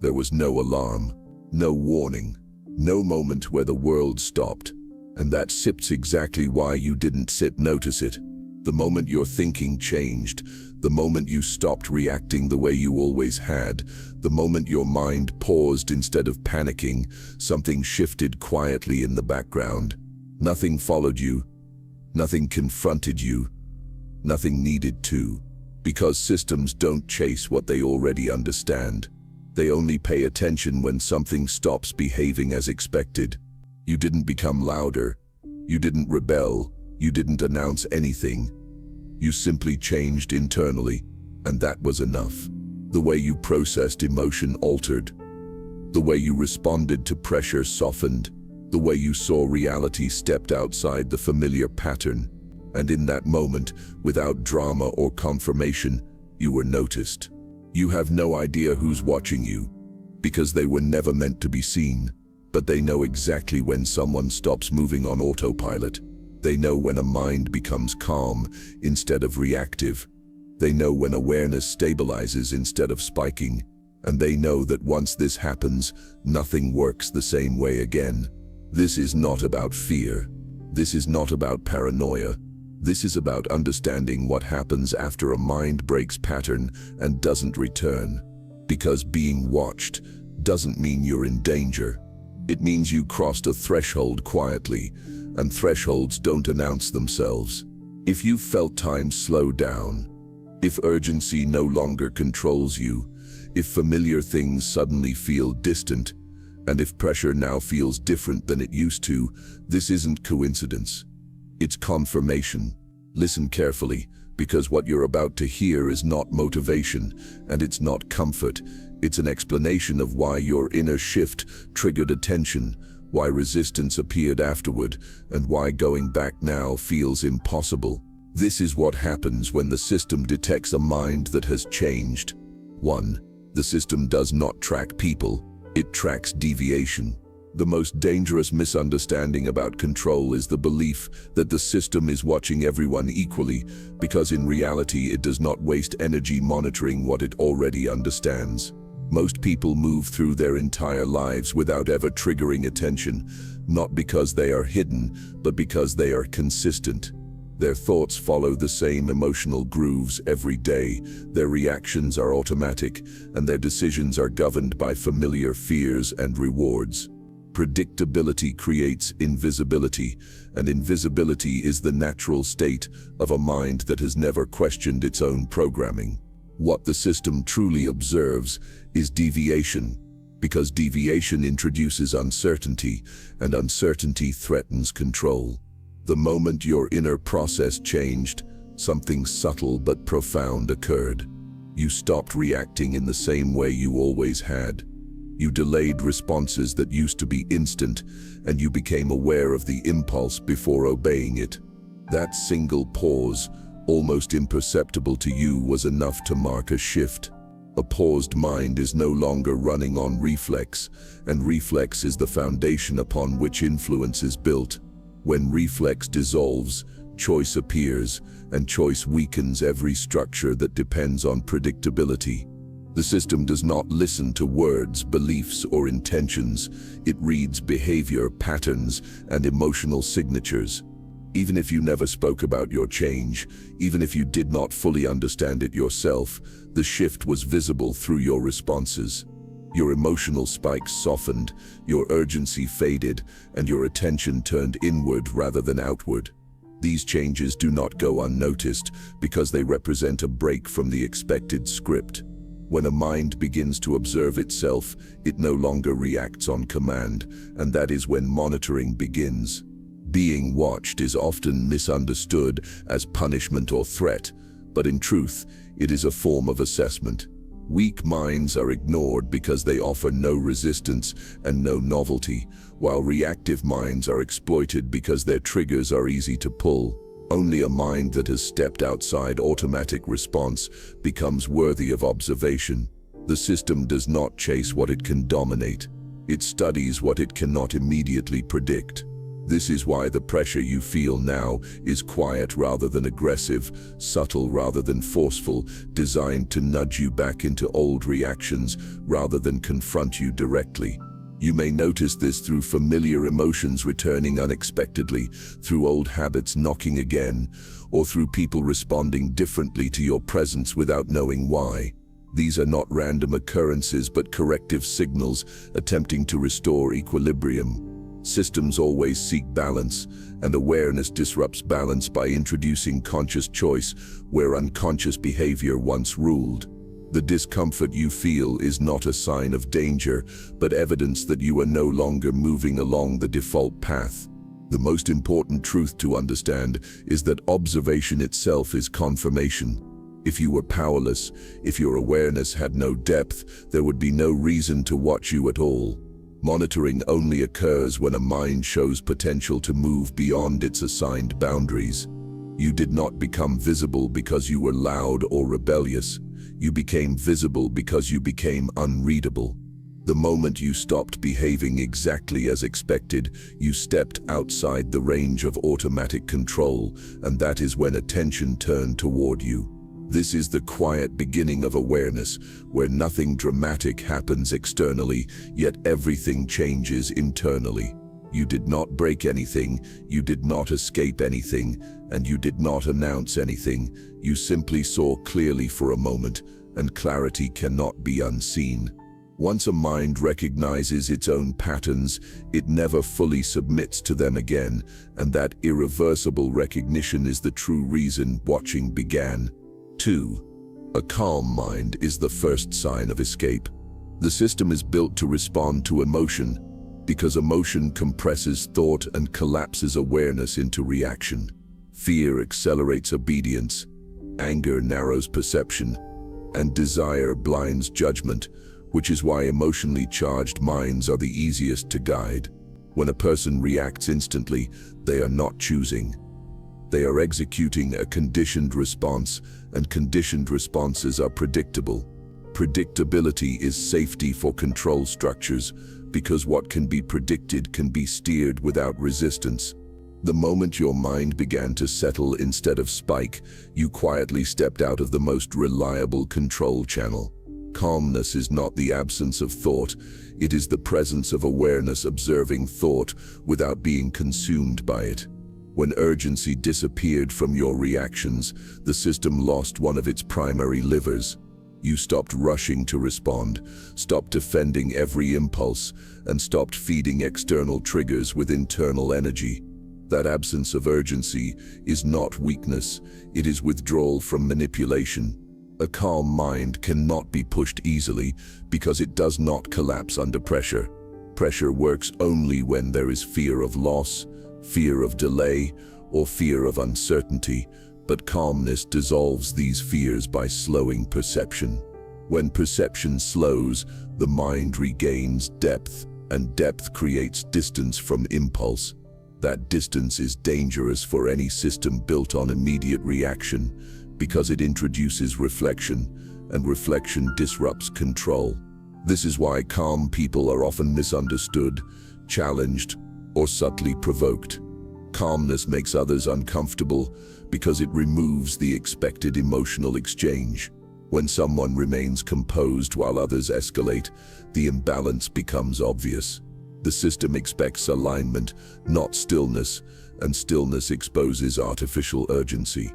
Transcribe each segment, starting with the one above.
There was no alarm, no warning, no moment where the world stopped. And that's exactly why you didn't notice it. The moment your thinking changed, the moment you stopped reacting the way you always had, the moment your mind paused instead of panicking, something shifted quietly in the background. Nothing followed you, nothing confronted you, nothing needed to. Because systems don't chase what they already understand. They only pay attention when something stops behaving as expected. You didn't become louder, you didn't rebel, you didn't announce anything. You simply changed internally, and that was enough. The way you processed emotion altered. The way you responded to pressure softened. The way you saw reality stepped outside the familiar pattern. And in that moment, without drama or confirmation, you were noticed. You have no idea who's watching you, because they were never meant to be seen. But they know exactly when someone stops moving on autopilot. They know when a mind becomes calm instead of reactive. They know when awareness stabilizes instead of spiking. And they know that once this happens, nothing works the same way again. This is not about fear. This is not about paranoia. This is about understanding what happens after a mind breaks pattern and doesn't return. Because being watched doesn't mean you're in danger. It means you crossed a threshold quietly, and thresholds don't announce themselves. If you've felt time slow down, if urgency no longer controls you, if familiar things suddenly feel distant, and if pressure now feels different than it used to, this isn't coincidence. It's confirmation. Listen carefully, because what you're about to hear is not motivation, and it's not comfort. It's an explanation of why your inner shift triggered attention, why resistance appeared afterward, and why going back now feels impossible. This is what happens when the system detects a mind that has changed. 1. The system does not track people, it tracks deviation. The most dangerous misunderstanding about control is the belief that the system is watching everyone equally, because in reality it does not waste energy monitoring what it already understands. Most people move through their entire lives without ever triggering attention, not because they are hidden, but because they are consistent. Their thoughts follow the same emotional grooves every day, their reactions are automatic, and their decisions are governed by familiar fears and rewards. Predictability creates invisibility, and invisibility is the natural state of a mind that has never questioned its own programming. What the system truly observes is deviation, because deviation introduces uncertainty, and uncertainty threatens control. The moment your inner process changed, something subtle but profound occurred. You stopped reacting in the same way you always had. You delayed responses that used to be instant, and you became aware of the impulse before obeying it. That single pause, almost imperceptible to you, was enough to mark a shift. A paused mind is no longer running on reflex, and reflex is the foundation upon which influence is built. When reflex dissolves, choice appears, and choice weakens every structure that depends on predictability. The system does not listen to words, beliefs, or intentions. It reads behavior, patterns, and emotional signatures. Even if you never spoke about your change, even if you did not fully understand it yourself, the shift was visible through your responses. Your emotional spikes softened, your urgency faded, and your attention turned inward rather than outward. These changes do not go unnoticed because they represent a break from the expected script. When a mind begins to observe itself, it no longer reacts on command, and that is when monitoring begins. Being watched is often misunderstood as punishment or threat, but in truth, it is a form of assessment. Weak minds are ignored because they offer no resistance and no novelty, while reactive minds are exploited because their triggers are easy to pull. Only a mind that has stepped outside automatic response becomes worthy of observation. The system does not chase what it can dominate. It studies what it cannot immediately predict. This is why the pressure you feel now is quiet rather than aggressive, subtle rather than forceful, designed to nudge you back into old reactions rather than confront you directly. You may notice this through familiar emotions returning unexpectedly, through old habits knocking again, or through people responding differently to your presence without knowing why. These are not random occurrences but corrective signals attempting to restore equilibrium. Systems always seek balance, and awareness disrupts balance by introducing conscious choice where unconscious behavior once ruled. The discomfort you feel is not a sign of danger, but evidence that you are no longer moving along the default path. The most important truth to understand is that observation itself is confirmation. If you were powerless, if your awareness had no depth, there would be no reason to watch you at all. Monitoring only occurs when a mind shows potential to move beyond its assigned boundaries. You did not become visible because you were loud or rebellious. You became visible because you became unreadable. The moment you stopped behaving exactly as expected, you stepped outside the range of automatic control, and that is when attention turned toward you. This is the quiet beginning of awareness, where nothing dramatic happens externally, yet everything changes internally. You did not break anything, you did not escape anything, and you did not announce anything. You simply saw clearly for a moment, and clarity cannot be unseen. Once a mind recognizes its own patterns, it never fully submits to them again, and that irreversible recognition is the true reason watching began. 2. A calm mind is the first sign of escape. The system is built to respond to emotion, because emotion compresses thought and collapses awareness into reaction. Fear accelerates obedience, anger narrows perception, and desire blinds judgment, which is why emotionally charged minds are the easiest to guide. When a person reacts instantly, they are not choosing. They are executing a conditioned response, and conditioned responses are predictable. Predictability is safety for control structures, because what can be predicted can be steered without resistance. The moment your mind began to settle instead of spike, you quietly stepped out of the most reliable control channel. Calmness is not the absence of thought, it is the presence of awareness observing thought without being consumed by it. When urgency disappeared from your reactions, the system lost one of its primary levers. You stopped rushing to respond, stopped defending every impulse, and stopped feeding external triggers with internal energy. That absence of urgency is not weakness, it is withdrawal from manipulation. A calm mind cannot be pushed easily because it does not collapse under pressure. Pressure works only when there is fear of loss, fear of delay, or fear of uncertainty, but calmness dissolves these fears by slowing perception. When perception slows, the mind regains depth, and depth creates distance from impulse. That distance is dangerous for any system built on immediate reaction, because it introduces reflection, and reflection disrupts control. This is why calm people are often misunderstood, challenged, or subtly provoked. Calmness makes others uncomfortable because it removes the expected emotional exchange. When someone remains composed while others escalate, the imbalance becomes obvious. The system expects alignment, not stillness, and stillness exposes artificial urgency.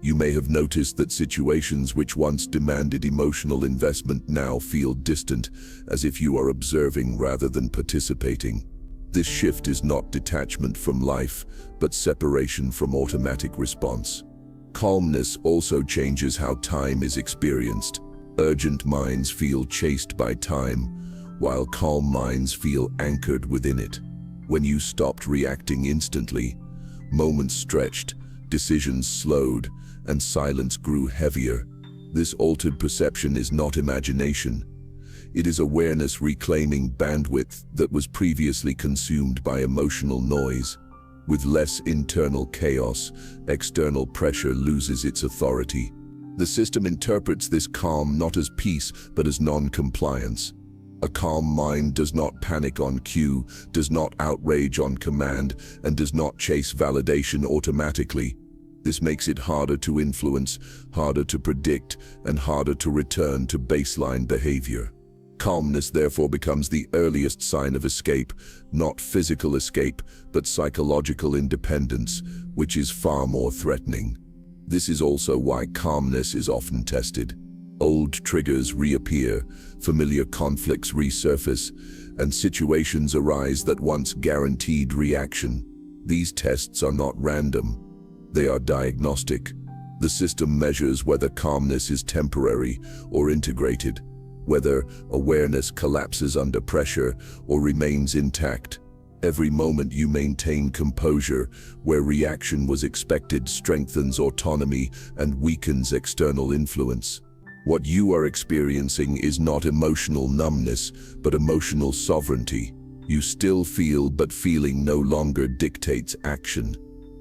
You may have noticed that situations which once demanded emotional investment now feel distant, as if you are observing rather than participating. This shift is not detachment from life, but separation from automatic response. Calmness also changes how time is experienced. Urgent minds feel chased by time, while calm minds feel anchored within it. When you stopped reacting instantly, moments stretched, decisions slowed, and silence grew heavier. This altered perception is not imagination. It is awareness reclaiming bandwidth that was previously consumed by emotional noise. With less internal chaos, external pressure loses its authority. The system interprets this calm not as peace, but as non-compliance. A calm mind does not panic on cue, does not outrage on command, and does not chase validation automatically. This makes it harder to influence, harder to predict, and harder to return to baseline behavior. Calmness therefore becomes the earliest sign of escape, not physical escape, but psychological independence, which is far more threatening. This is also why calmness is often tested. Old triggers reappear, familiar conflicts resurface, and situations arise that once guaranteed reaction. These tests are not random. They are diagnostic. The system measures whether calmness is temporary or integrated, whether awareness collapses under pressure or remains intact. Every moment you maintain composure, where reaction was expected, strengthens autonomy and weakens external influence. What you are experiencing is not emotional numbness, but emotional sovereignty. You still feel, but feeling no longer dictates action.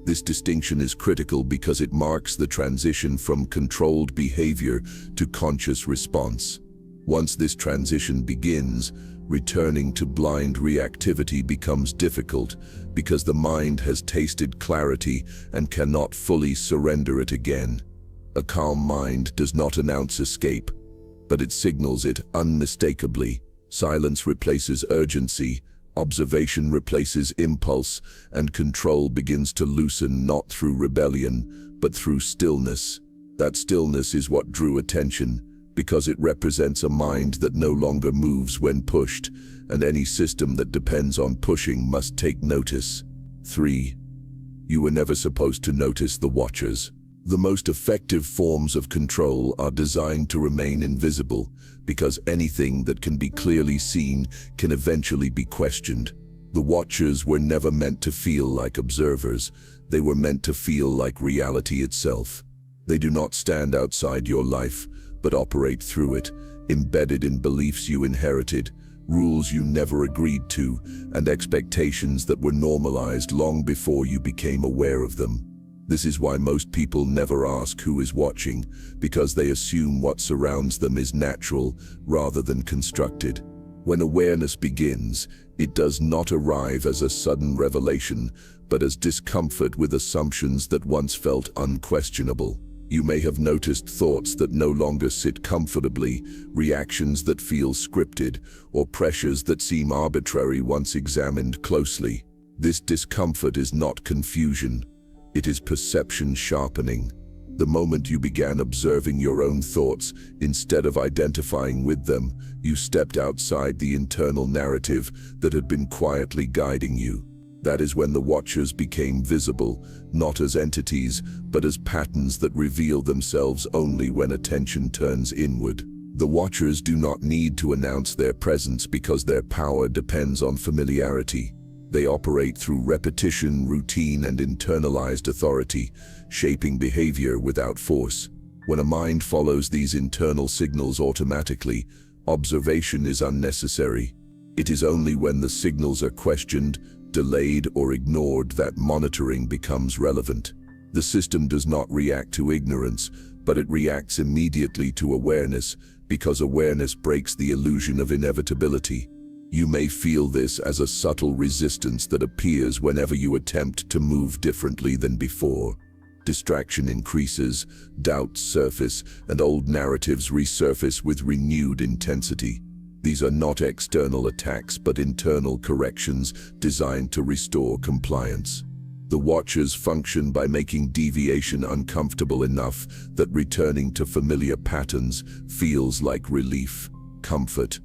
This distinction is critical because it marks the transition from controlled behavior to conscious response. Once this transition begins, returning to blind reactivity becomes difficult because the mind has tasted clarity and cannot fully surrender it again. A calm mind does not announce escape, but it signals it unmistakably. Silence replaces urgency, observation replaces impulse, and control begins to loosen not through rebellion, but through stillness. That stillness is what drew attention, because it represents a mind that no longer moves when pushed, and any system that depends on pushing must take notice. 3. You were never supposed to notice the watchers. The most effective forms of control are designed to remain invisible, because anything that can be clearly seen can eventually be questioned. The watchers were never meant to feel like observers. They were meant to feel like reality itself. They do not stand outside your life, but operate through it, embedded in beliefs you inherited, rules you never agreed to, and expectations that were normalized long before you became aware of them. This is why most people never ask who is watching, because they assume what surrounds them is natural rather than constructed. When awareness begins, it does not arrive as a sudden revelation, but as discomfort with assumptions that once felt unquestionable. You may have noticed thoughts that no longer sit comfortably, reactions that feel scripted, or pressures that seem arbitrary once examined closely. This discomfort is not confusion. It is perception sharpening. The moment you began observing your own thoughts, instead of identifying with them, you stepped outside the internal narrative that had been quietly guiding you. That is when the watchers became visible, not as entities, but as patterns that reveal themselves only when attention turns inward. The watchers do not need to announce their presence because their power depends on familiarity. They operate through repetition, routine, and internalized authority, shaping behavior without force. When a mind follows these internal signals automatically, observation is unnecessary. It is only when the signals are questioned, delayed, or ignored that monitoring becomes relevant. The system does not react to ignorance, but it reacts immediately to awareness, because awareness breaks the illusion of inevitability. You may feel this as a subtle resistance that appears whenever you attempt to move differently than before. Distraction increases, doubts surface, and old narratives resurface with renewed intensity. These are not external attacks, but internal corrections designed to restore compliance. The watchers function by making deviation uncomfortable enough that returning to familiar patterns feels like relief, comfort.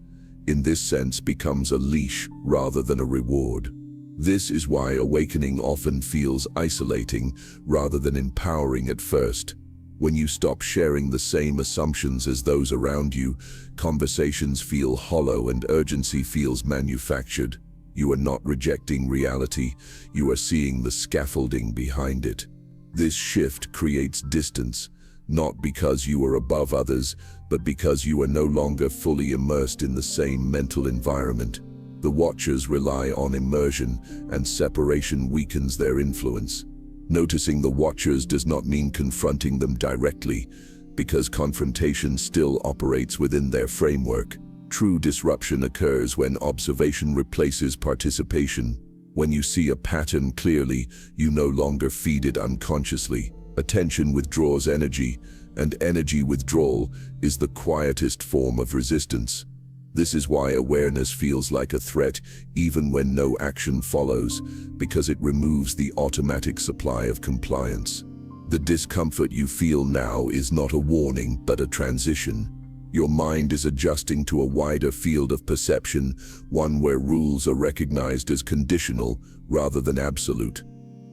In this sense, becomes a leash rather than a reward. This is why awakening often feels isolating rather than empowering at first. When you stop sharing the same assumptions as those around you, conversations feel hollow and urgency feels manufactured. You are not rejecting reality, you are seeing the scaffolding behind it. This shift creates distance, not because you are above others, but because you are no longer fully immersed in the same mental environment. The watchers rely on immersion, and separation weakens their influence. Noticing the watchers does not mean confronting them directly, because confrontation still operates within their framework. True disruption occurs when observation replaces participation. When you see a pattern clearly, you no longer feed it unconsciously. Attention withdraws energy, and energy withdrawal is the quietest form of resistance. This is why awareness feels like a threat even when no action follows, because it removes the automatic supply of compliance. The discomfort you feel now is not a warning, but a transition. Your mind is adjusting to a wider field of perception, one where rules are recognized as conditional rather than absolute.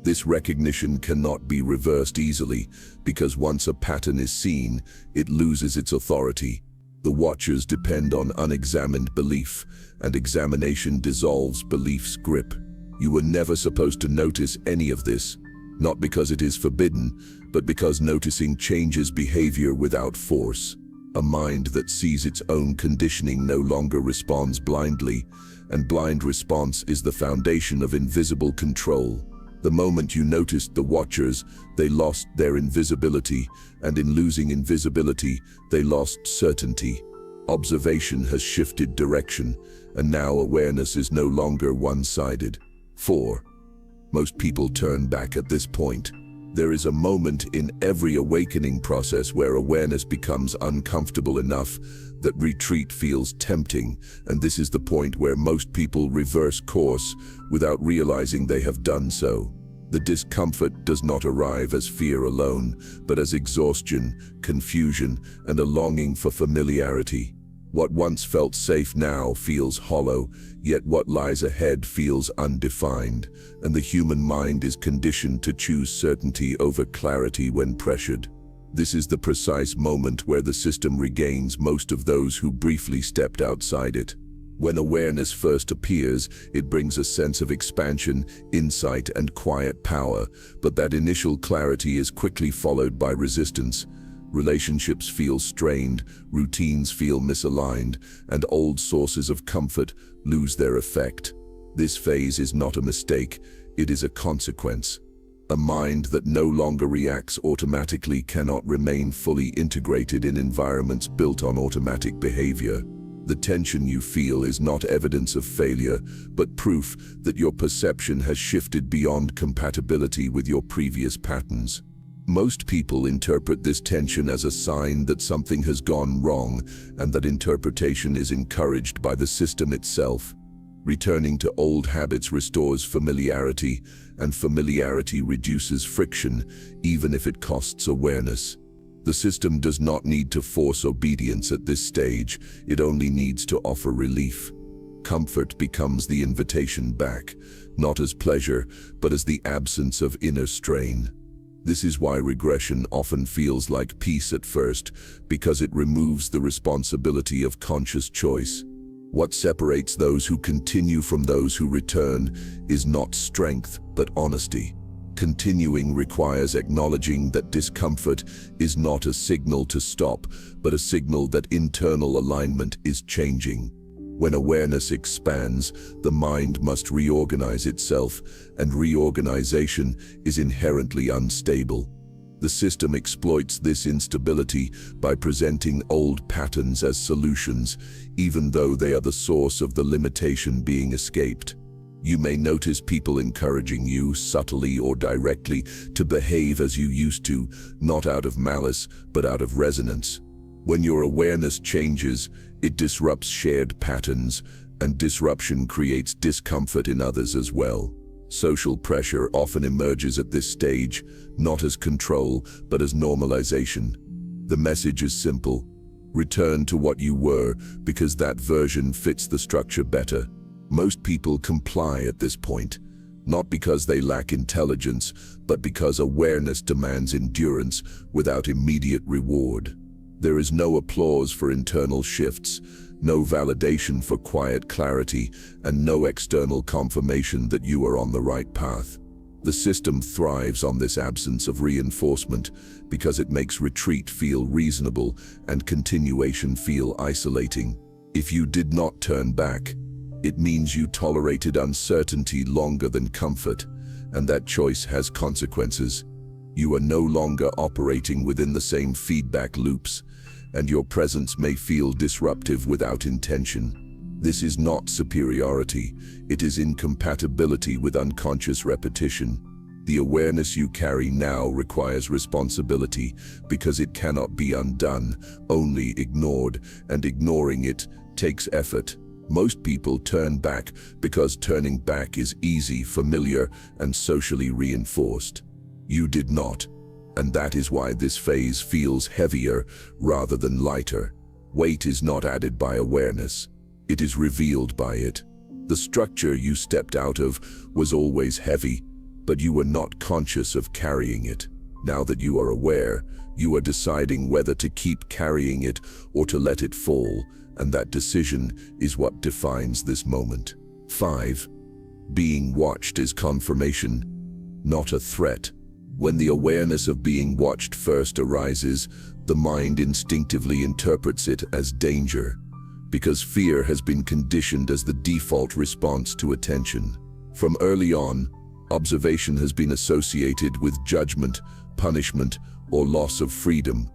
This recognition cannot be reversed easily, because once a pattern is seen, it loses its authority. The watchers depend on unexamined belief, and examination dissolves belief's grip. You were never supposed to notice any of this, not because it is forbidden, but because noticing changes behavior without force. A mind that sees its own conditioning no longer responds blindly, and blind response is the foundation of invisible control. The moment you noticed the watchers, they lost their invisibility, and in losing invisibility, they lost certainty. Observation has shifted direction, and now awareness is no longer one-sided. 4. Most people turn back at this point. There is a moment in every awakening process where awareness becomes uncomfortable enough that retreat feels tempting, and this is the point where most people reverse course without realizing they have done so. The discomfort does not arrive as fear alone, but as exhaustion, confusion, and a longing for familiarity. What once felt safe now feels hollow, yet what lies ahead feels undefined, and the human mind is conditioned to choose certainty over clarity when pressured. This is the precise moment where the system regains most of those who briefly stepped outside it. When awareness first appears, it brings a sense of expansion, insight, and quiet power, but that initial clarity is quickly followed by resistance. Relationships feel strained, routines feel misaligned, and old sources of comfort lose their effect. This phase is not a mistake, it is a consequence. A mind that no longer reacts automatically cannot remain fully integrated in environments built on automatic behavior. The tension you feel is not evidence of failure, but proof that your perception has shifted beyond compatibility with your previous patterns. Most people interpret this tension as a sign that something has gone wrong, and that interpretation is encouraged by the system itself. Returning to old habits restores familiarity, and familiarity reduces friction, even if it costs awareness. The system does not need to force obedience at this stage, it only needs to offer relief. Comfort becomes the invitation back, not as pleasure, but as the absence of inner strain. This is why regression often feels like peace at first, because it removes the responsibility of conscious choice. What separates those who continue from those who return is not strength, but honesty. Continuing requires acknowledging that discomfort is not a signal to stop, but a signal that internal alignment is changing. When awareness expands, the mind must reorganize itself, and reorganization is inherently unstable. The system exploits this instability by presenting old patterns as solutions, even though they are the source of the limitation being escaped. You may notice people encouraging you, subtly or directly, to behave as you used to, not out of malice, but out of resonance. When your awareness changes, it disrupts shared patterns, and disruption creates discomfort in others as well. Social pressure often emerges at this stage, not as control, but as normalization. The message is simple: return to what you were, because that version fits the structure better. Most people comply at this point, not because they lack intelligence, but because awareness demands endurance without immediate reward. There is no applause for internal shifts, no validation for quiet clarity, and no external confirmation that you are on the right path. The system thrives on this absence of reinforcement because it makes retreat feel reasonable and continuation feel isolating. If you did not turn back, it means you tolerated uncertainty longer than comfort, and that choice has consequences. You are no longer operating within the same feedback loops, and your presence may feel disruptive without intention. This is not superiority, it is incompatibility with unconscious repetition. The awareness you carry now requires responsibility because it cannot be undone, only ignored, and ignoring it takes effort. Most people turn back because turning back is easy, familiar, and socially reinforced. You did not, and that is why this phase feels heavier rather than lighter. Weight is not added by awareness, it is revealed by it. The structure you stepped out of was always heavy, but you were not conscious of carrying it. Now that you are aware, you are deciding whether to keep carrying it or to let it fall, and that decision is what defines this moment. 5. Being watched is confirmation, not a threat. When the awareness of being watched first arises, the mind instinctively interprets it as danger, because fear has been conditioned as the default response to attention. From early on, observation has been associated with judgment, punishment, or loss of freedom,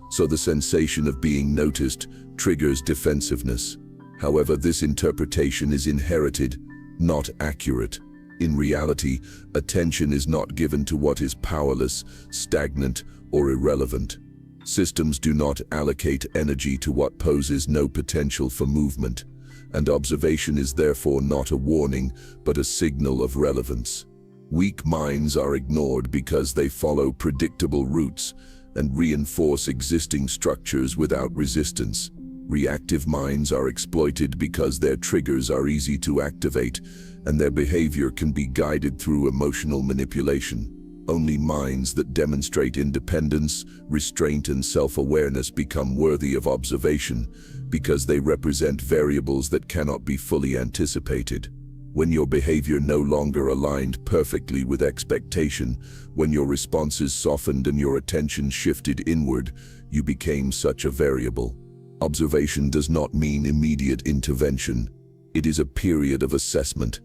so the sensation of being noticed triggers defensiveness. However, this interpretation is inherited, not accurate. In reality, attention is not given to what is powerless, stagnant, or irrelevant. Systems do not allocate energy to what poses no potential for movement, and observation is therefore not a warning, but a signal of relevance. Weak minds are ignored because they follow predictable routes and reinforce existing structures without resistance. Reactive minds are exploited because their triggers are easy to activate, and their behavior can be guided through emotional manipulation. Only minds that demonstrate independence, restraint, and self-awareness become worthy of observation because they represent variables that cannot be fully anticipated. When your behavior no longer aligned perfectly with expectation, when your responses softened and your attention shifted inward, you became such a variable. Observation does not mean immediate intervention. It is a period of assessment,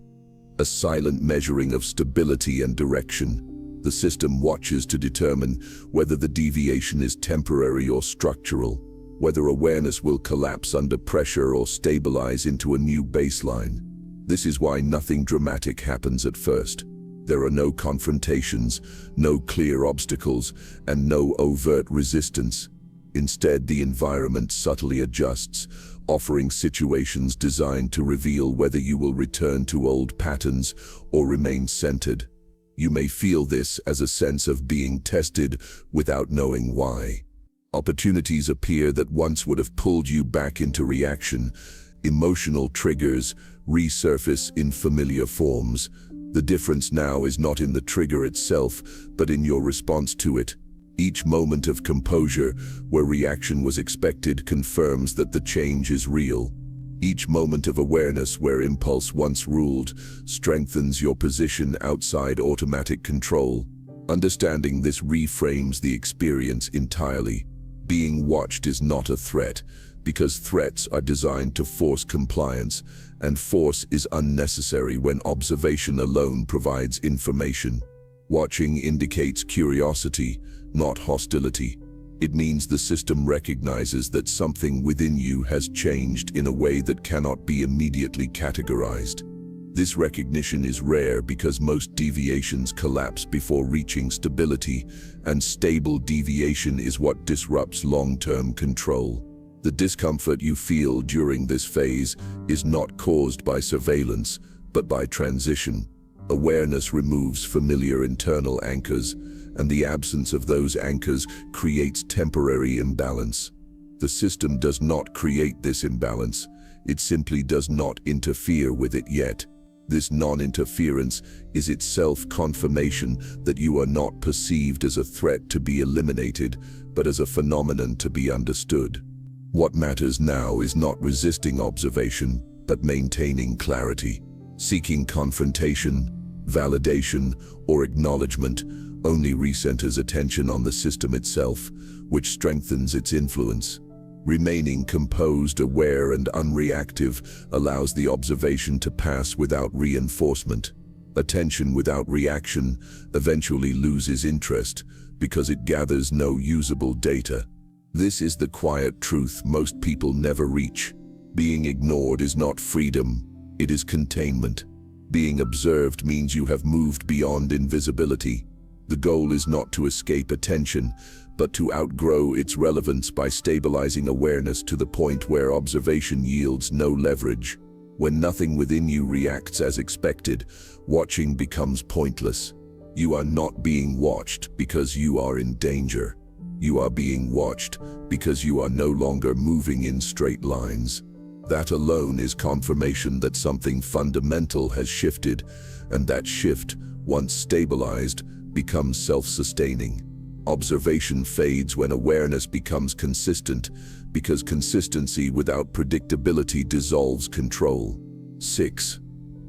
a silent measuring of stability and direction. The system watches to determine whether the deviation is temporary or structural, whether awareness will collapse under pressure or stabilize into a new baseline. This is why nothing dramatic happens at first. There are no confrontations, no clear obstacles, and no overt resistance. Instead, the environment subtly adjusts, offering situations designed to reveal whether you will return to old patterns or remain centered. You may feel this as a sense of being tested without knowing why. Opportunities appear that once would have pulled you back into reaction. Emotional triggers resurface in familiar forms. The difference now is not in the trigger itself, but in your response to it. Each moment of composure, where reaction was expected, confirms that the change is real. Each moment of awareness, where impulse once ruled, strengthens your position outside automatic control. Understanding this reframes the experience entirely. Being watched is not a threat, because threats are designed to force compliance, and force is unnecessary when observation alone provides information. Watching indicates curiosity, not hostility. It means the system recognizes that something within you has changed in a way that cannot be immediately categorized. This recognition is rare because most deviations collapse before reaching stability, and stable deviation is what disrupts long-term control. The discomfort you feel during this phase is not caused by surveillance, but by transition. Awareness removes familiar internal anchors, and the absence of those anchors creates temporary imbalance. The system does not create this imbalance, it simply does not interfere with it yet. This non-interference is itself confirmation that you are not perceived as a threat to be eliminated, but as a phenomenon to be understood. What matters now is not resisting observation, but maintaining clarity. Seeking confrontation, validation, or acknowledgement only recenters attention on the system itself, which strengthens its influence. Remaining composed, aware, and unreactive allows the observation to pass without reinforcement. Attention without reaction eventually loses interest because it gathers no usable data. This is the quiet truth most people never reach. Being ignored is not freedom, it is containment. Being observed means you have moved beyond invisibility. The goal is not to escape attention, but to outgrow its relevance by stabilizing awareness to the point where observation yields no leverage. When nothing within you reacts as expected, watching becomes pointless. You are not being watched because you are in danger. You are being watched because you are no longer moving in straight lines. That alone is confirmation that something fundamental has shifted, and that shift, once stabilized, becomes self-sustaining. Observation fades when awareness becomes consistent, because consistency without predictability dissolves control. 6.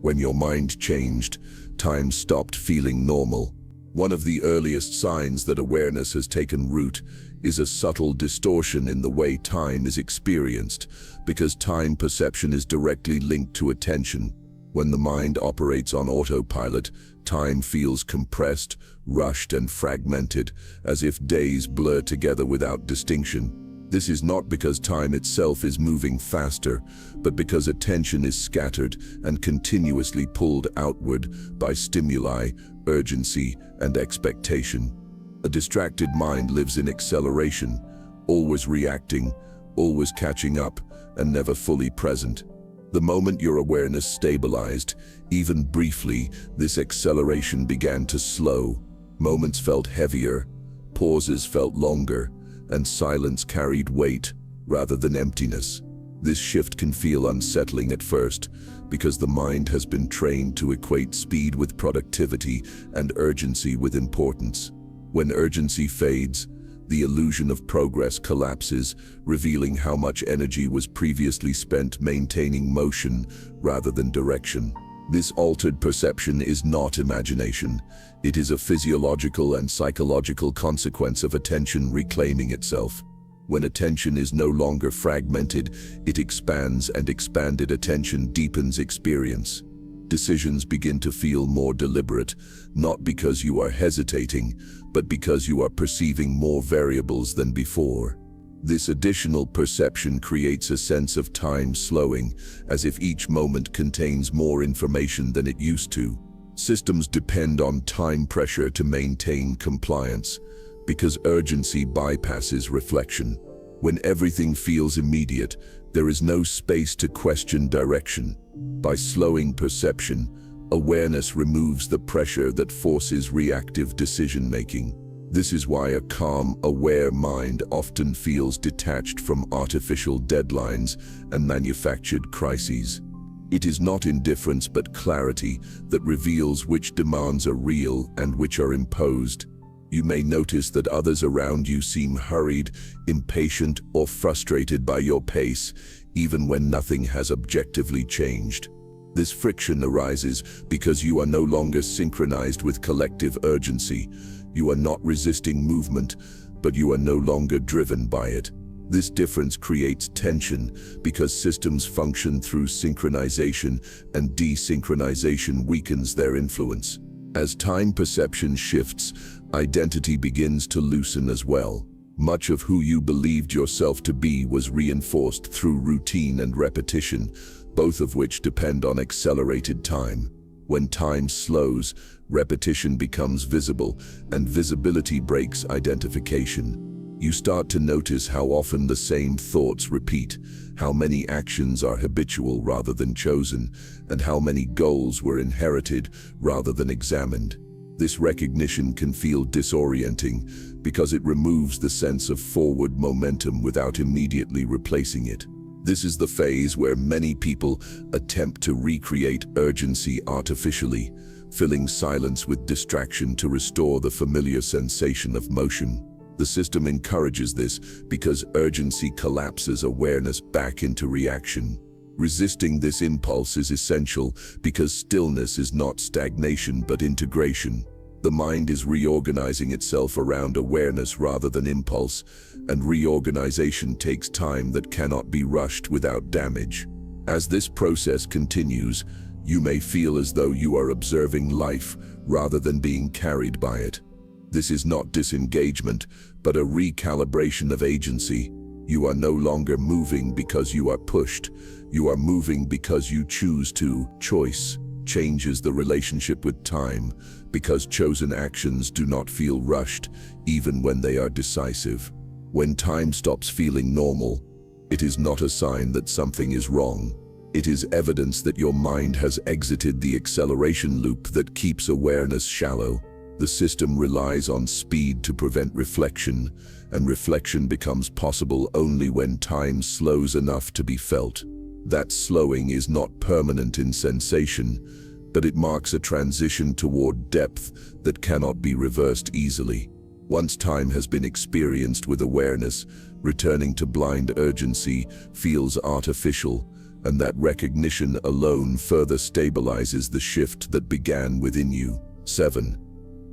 When your mind changed, time stopped feeling normal. One of the earliest signs that awareness has taken root is a subtle distortion in the way time is experienced, because time perception is directly linked to attention. When the mind operates on autopilot, time feels compressed, rushed, and fragmented, as if days blur together without distinction. This is not because time itself is moving faster, but because attention is scattered and continuously pulled outward by stimuli, urgency, and expectation. A distracted mind lives in acceleration, always reacting, always catching up, and never fully present. The moment your awareness stabilized, even briefly, this acceleration began to slow. Moments felt heavier, pauses felt longer, and silence carried weight rather than emptiness. This shift can feel unsettling at first, because the mind has been trained to equate speed with productivity and urgency with importance. When urgency fades, the illusion of progress collapses, revealing how much energy was previously spent maintaining motion rather than direction. This altered perception is not imagination. It is a physiological and psychological consequence of attention reclaiming itself. When attention is no longer fragmented, it expands, and expanded attention deepens experience. Decisions begin to feel more deliberate, not because you are hesitating, but because you are perceiving more variables than before. This additional perception creates a sense of time slowing, as if each moment contains more information than it used to. Systems depend on time pressure to maintain compliance, because urgency bypasses reflection. When everything feels immediate, there is no space to question direction. By slowing perception, awareness removes the pressure that forces reactive decision-making. This is why a calm, aware mind often feels detached from artificial deadlines and manufactured crises. It is not indifference but clarity that reveals which demands are real and which are imposed. You may notice that others around you seem hurried, impatient, or frustrated by your pace, even when nothing has objectively changed. This friction arises because you are no longer synchronized with collective urgency. You are not resisting movement, but you are no longer driven by it. This difference creates tension because systems function through synchronization, and desynchronization weakens their influence. As time perception shifts, identity begins to loosen as well. Much of who you believed yourself to be was reinforced through routine and repetition, both of which depend on accelerated time. When time slows, repetition becomes visible, and visibility breaks identification. You start to notice how often the same thoughts repeat, how many actions are habitual rather than chosen, and how many goals were inherited rather than examined. This recognition can feel disorienting because it removes the sense of forward momentum without immediately replacing it. This is the phase where many people attempt to recreate urgency artificially, filling silence with distraction to restore the familiar sensation of motion. The system encourages this because urgency collapses awareness back into reaction. Resisting this impulse is essential because stillness is not stagnation but integration. The mind is reorganizing itself around awareness rather than impulse, and reorganization takes time that cannot be rushed without damage. As this process continues, you may feel as though you are observing life rather than being carried by it. This is not disengagement, but a recalibration of agency. You are no longer moving because you are pushed. You are moving because you choose to. Choice changes the relationship with time, because chosen actions do not feel rushed, even when they are decisive. When time stops feeling normal, it is not a sign that something is wrong. It is evidence that your mind has exited the acceleration loop that keeps awareness shallow. The system relies on speed to prevent reflection, and reflection becomes possible only when time slows enough to be felt. That slowing is not permanent in sensation, but it marks a transition toward depth that cannot be reversed easily. Once time has been experienced with awareness, returning to blind urgency feels artificial, and that recognition alone further stabilizes the shift that began within you. 7.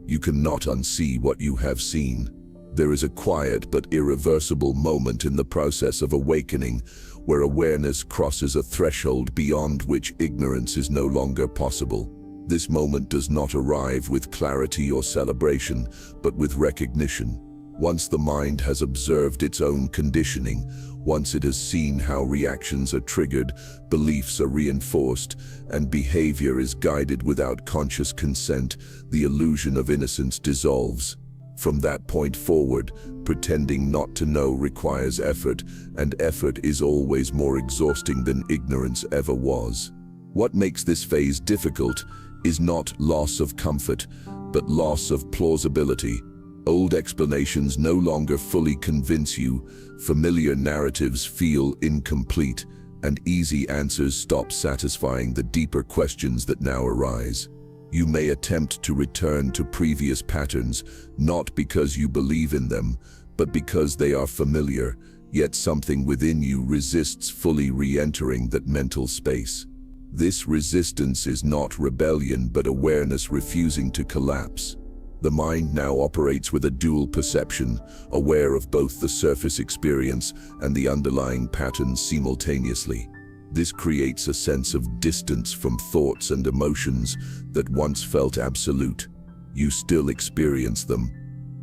You cannot unsee what you have seen. There is a quiet but irreversible moment in the process of awakening where awareness crosses a threshold beyond which ignorance is no longer possible. This moment does not arrive with clarity or celebration, but with recognition. Once the mind has observed its own conditioning, once it has seen how reactions are triggered, beliefs are reinforced, and behavior is guided without conscious consent, the illusion of innocence dissolves. From that point forward, pretending not to know requires effort, and effort is always more exhausting than ignorance ever was. What makes this phase difficult is not loss of comfort, but loss of plausibility. Old explanations no longer fully convince you, familiar narratives feel incomplete, and easy answers stop satisfying the deeper questions that now arise. You may attempt to return to previous patterns, not because you believe in them, but because they are familiar, yet something within you resists fully re-entering that mental space. This resistance is not rebellion, but awareness refusing to collapse. The mind now operates with a dual perception, aware of both the surface experience and the underlying patterns simultaneously. This creates a sense of distance from thoughts and emotions that once felt absolute. You still experience them,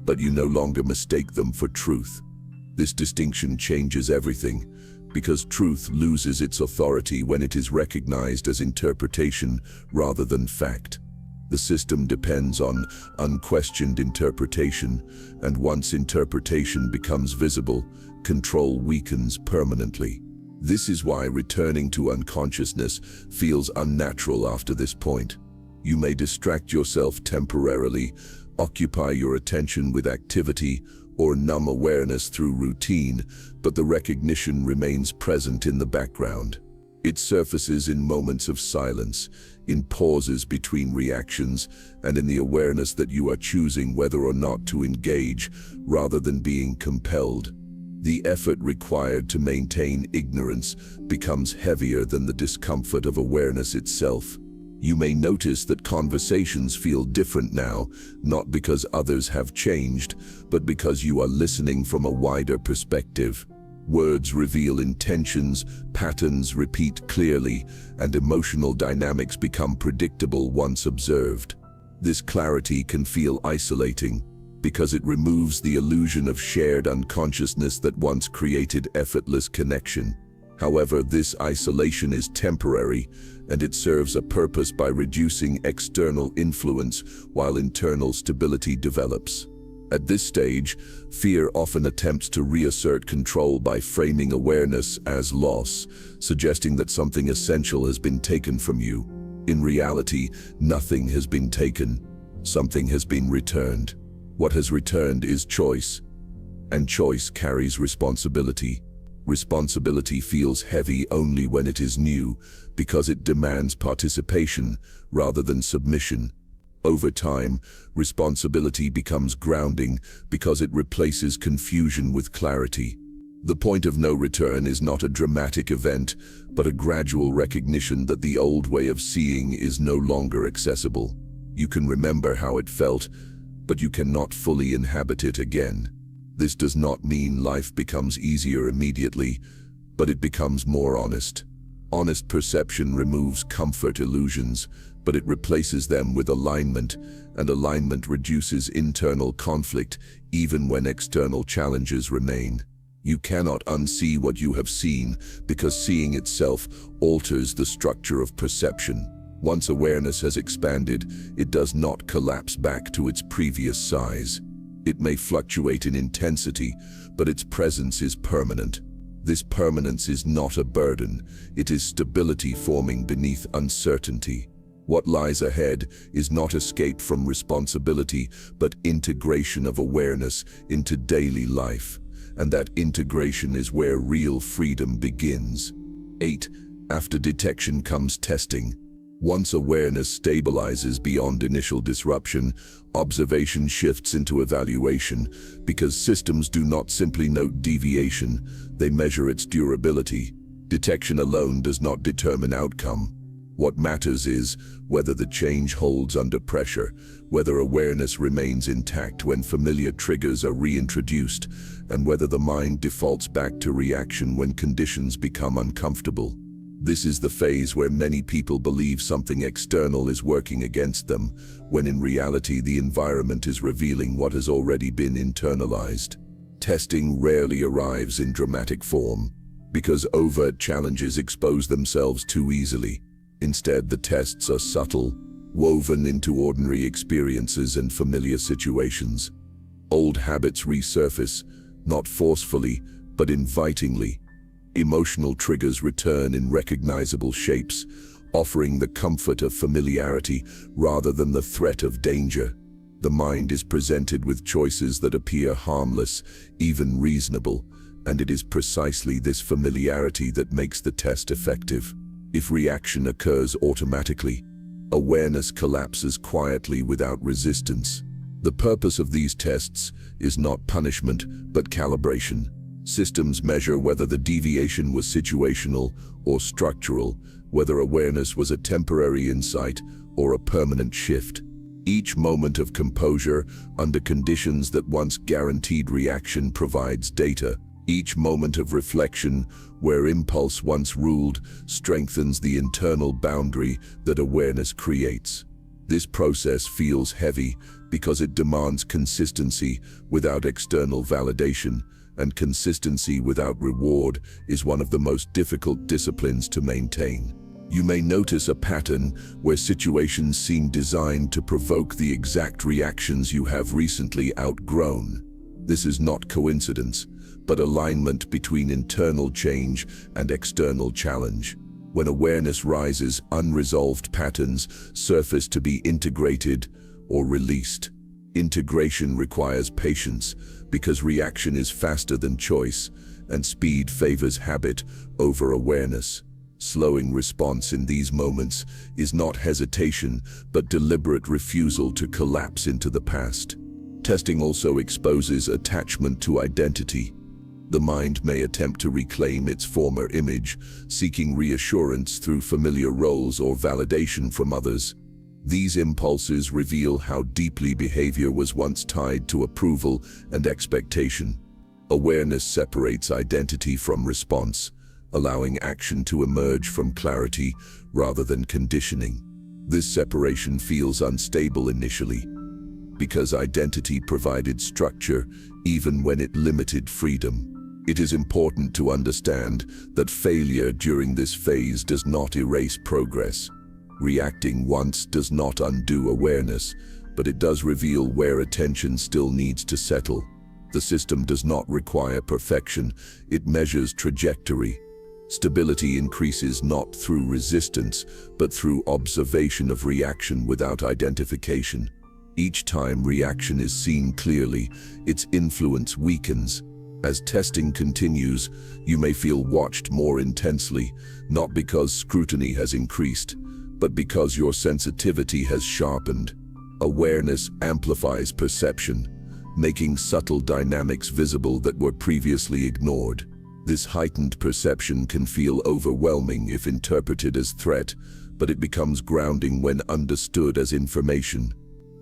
but you no longer mistake them for truth. This distinction changes everything, because truth loses its authority when it is recognized as interpretation rather than fact. The system depends on unquestioned interpretation, and once interpretation becomes visible, control weakens permanently. This is why returning to unconsciousness feels unnatural after this point. You may distract yourself temporarily, occupy your attention with activity, or numb awareness through routine, but the recognition remains present in the background. It surfaces in moments of silence, in pauses between reactions, and in the awareness that you are choosing whether or not to engage, rather than being compelled. The effort required to maintain ignorance becomes heavier than the discomfort of awareness itself. You may notice that conversations feel different now, not because others have changed, but because you are listening from a wider perspective. Words reveal intentions, patterns repeat clearly, and emotional dynamics become predictable once observed. This clarity can feel isolating, because it removes the illusion of shared unconsciousness that once created effortless connection. However, this isolation is temporary, and it serves a purpose by reducing external influence while internal stability develops. At this stage, fear often attempts to reassert control by framing awareness as loss, suggesting that something essential has been taken from you. In reality, nothing has been taken. Something has been returned. What has returned is choice, and choice carries responsibility. Responsibility feels heavy only when it is new, because it demands participation rather than submission. Over time, responsibility becomes grounding because it replaces confusion with clarity. The point of no return is not a dramatic event, but a gradual recognition that the old way of seeing is no longer accessible. You can remember how it felt, but you cannot fully inhabit it again. This does not mean life becomes easier immediately, but it becomes more honest. Honest perception removes comfort illusions, but it replaces them with alignment, and alignment reduces internal conflict even when external challenges remain. You cannot unsee what you have seen, because seeing itself alters the structure of perception. Once awareness has expanded, it does not collapse back to its previous size. It may fluctuate in intensity, but its presence is permanent. This permanence is not a burden, it is stability forming beneath uncertainty. What lies ahead is not escape from responsibility, but integration of awareness into daily life. And that integration is where real freedom begins. 8. After detection comes testing. Once awareness stabilizes beyond initial disruption, observation shifts into evaluation, because systems do not simply note deviation, they measure its durability. Detection alone does not determine outcome. What matters is whether the change holds under pressure, whether awareness remains intact when familiar triggers are reintroduced, and whether the mind defaults back to reaction when conditions become uncomfortable. This is the phase where many people believe something external is working against them, when in reality the environment is revealing what has already been internalized. Testing rarely arrives in dramatic form, because overt challenges expose themselves too easily. Instead, the tests are subtle, woven into ordinary experiences and familiar situations. Old habits resurface, not forcefully, but invitingly. Emotional triggers return in recognizable shapes, offering the comfort of familiarity rather than the threat of danger. The mind is presented with choices that appear harmless, even reasonable, and it is precisely this familiarity that makes the test effective. If reaction occurs automatically, awareness collapses quietly without resistance. The purpose of these tests is not punishment, but calibration. Systems measure whether the deviation was situational or structural, whether awareness was a temporary insight or a permanent shift. Each moment of composure under conditions that once guaranteed reaction provides data. Each moment of reflection, where impulse once ruled, strengthens the internal boundary that awareness creates. This process feels heavy because it demands consistency without external validation, and consistency without reward is one of the most difficult disciplines to maintain. You may notice a pattern where situations seem designed to provoke the exact reactions you have recently outgrown. This is not coincidence, but alignment between internal change and external challenge. When awareness rises, unresolved patterns surface to be integrated or released. Integration requires patience because reaction is faster than choice, and speed favors habit over awareness. Slowing response in these moments is not hesitation, but deliberate refusal to collapse into the past. Testing also exposes attachment to identity. The mind may attempt to reclaim its former image, seeking reassurance through familiar roles or validation from others. These impulses reveal how deeply behavior was once tied to approval and expectation. Awareness separates identity from response, allowing action to emerge from clarity rather than conditioning. This separation feels unstable initially, because identity provided structure even when it limited freedom. It is important to understand that failure during this phase does not erase progress. Reacting once does not undo awareness, but it does reveal where attention still needs to settle. The system does not require perfection, it measures trajectory. Stability increases not through resistance, but through observation of reaction without identification. Each time reaction is seen clearly, its influence weakens. As testing continues, you may feel watched more intensely, not because scrutiny has increased, but because your sensitivity has sharpened. Awareness amplifies perception, making subtle dynamics visible that were previously ignored. This heightened perception can feel overwhelming if interpreted as threat, but it becomes grounding when understood as information.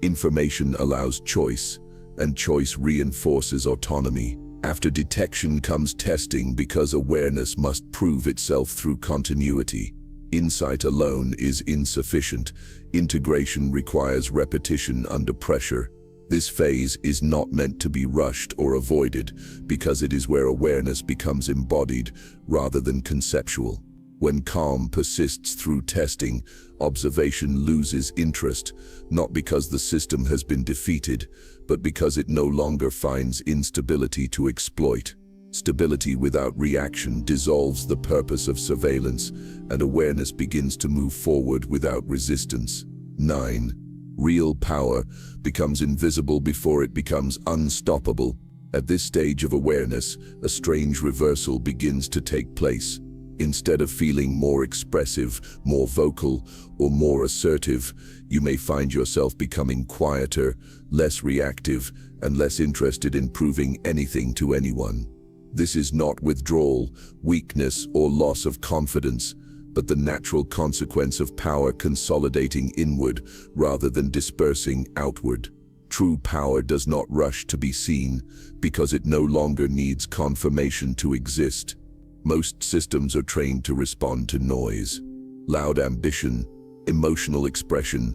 Information allows choice, and choice reinforces autonomy. After detection comes testing, because awareness must prove itself through continuity. Insight alone is insufficient. Integration requires repetition under pressure. This phase is not meant to be rushed or avoided, because it is where awareness becomes embodied rather than conceptual. When calm persists through testing, observation loses interest, not because the system has been defeated, but because it no longer finds instability to exploit. Stability without reaction dissolves the purpose of surveillance, and awareness begins to move forward without resistance. 9. Real power becomes invisible before it becomes unstoppable. At this stage of awareness, a strange reversal begins to take place. Instead of feeling more expressive, more vocal, or more assertive, you may find yourself becoming quieter, less reactive, and less interested in proving anything to anyone. This is not withdrawal, weakness, or loss of confidence, but the natural consequence of power consolidating inward rather than dispersing outward. True power does not rush to be seen, because it no longer needs confirmation to exist. Most systems are trained to respond to noise. Loud ambition, emotional expression,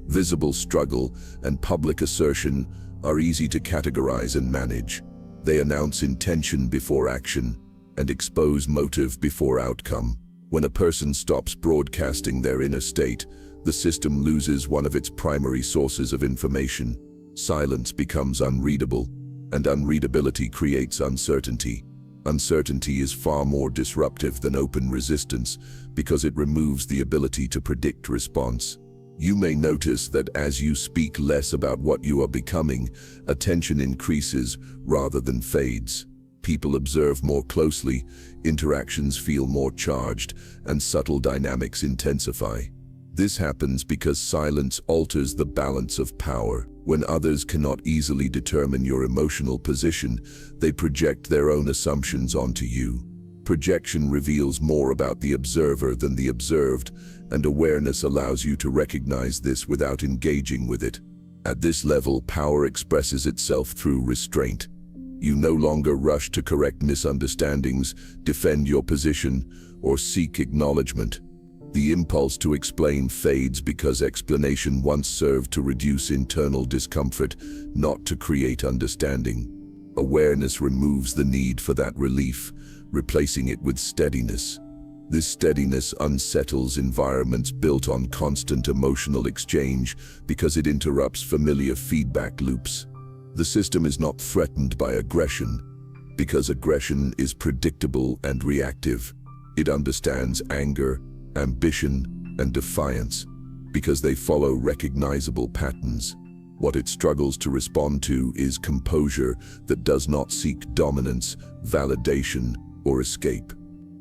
visible struggle, and public assertion are easy to categorize and manage. They announce intention before action and expose motive before outcome. When a person stops broadcasting their inner state, the system loses one of its primary sources of information. Silence becomes unreadable, and unreadability creates uncertainty. Uncertainty is far more disruptive than open resistance, because it removes the ability to predict response. You may notice that as you speak less about what you are becoming, attention increases rather than fades. People observe more closely, interactions feel more charged, and subtle dynamics intensify. This happens because silence alters the balance of power. When others cannot easily determine your emotional position, they project their own assumptions onto you. Projection reveals more about the observer than the observed, and awareness allows you to recognize this without engaging with it. At this level, power expresses itself through restraint. You no longer rush to correct misunderstandings, defend your position, or seek acknowledgement. The impulse to explain fades because explanation once served to reduce internal discomfort, not to create understanding. Awareness removes the need for that relief, replacing it with steadiness. This steadiness unsettles environments built on constant emotional exchange because it interrupts familiar feedback loops. The system is not threatened by aggression, because aggression is predictable and reactive. It understands anger, ambition, and defiance, because they follow recognizable patterns. What it struggles to respond to is composure that does not seek dominance, validation, or escape.